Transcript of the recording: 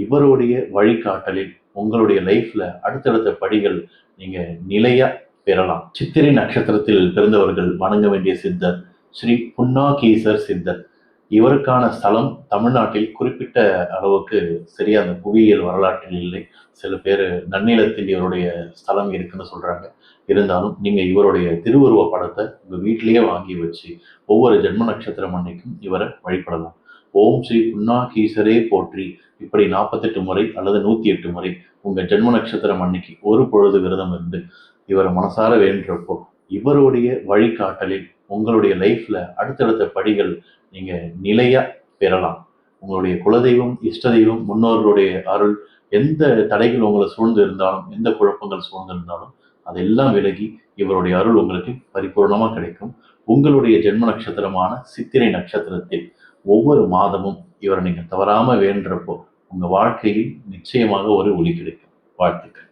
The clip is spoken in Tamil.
இவருடைய வழிகாட்டலில் உங்களுடைய லைஃப்ல அடுத்தடுத்த படிகள் நீங்க நிலையா பெறலாம். சித்திரை நட்சத்திரத்தில் பிறந்தவர்கள் வணங்க வேண்டிய சித்தர் ஸ்ரீ புன்னாகீசர் சித்தர். இவருக்கான ஸ்தலம் தமிழ்நாட்டில் குறிப்பிட்ட அளவுக்கு சரியா அந்த புவியியல் வரலாற்றில் இல்லை. சில பேர் நன்னிலத்தில் இவருடைய ஸ்தலம் இருக்குன்னு சொல்றாங்க. இருந்தாலும் நீங்க இவருடைய திருவுருவ படத்தை உங்க வீட்டிலேயே வாங்கி வச்சு ஒவ்வொரு ஜென்ம நட்சத்திரம் அன்னைக்கும் இவரை வழிபடலாம். ஓம் ஸ்ரீ புன்னாகீசரே போற்றி இப்படி 48 முறை அல்லது 108 முறை உங்க ஜென்ம நட்சத்திரம் அன்னைக்கு ஒரு பொழுது விரதம் இருந்து இவரை மனசார வேண்டுறப்போ இவருடைய வழிகாட்டலில் உங்களுடைய லைஃப்ல அடுத்தடுத்த படிகள் நீங்க நிலையா பெறலாம். உங்களுடைய குலதெய்வம், இஷ்ட தெய்வம், முன்னோர்களுடைய அருள், எந்த தடைகள் உங்களை சூழ்ந்து இருந்தாலும், எந்த குழப்பங்கள் சூழ்ந்து இருந்தாலும் அதெல்லாம் விலகி இவருடைய அருள் உங்களுக்கு பரிபூர்ணமா கிடைக்கும். உங்களுடைய ஜென்ம நட்சத்திரமான சித்திரை நட்சத்திரத்தில் ஒவ்வொரு மாதமும் இவரை நீங்க தவறாம வேண்டுறப்போ உங்க வாழ்க்கையில் நிச்சயமாக ஒரு ஒளி கிடைக்கும். வாழ்த்துக்கள்.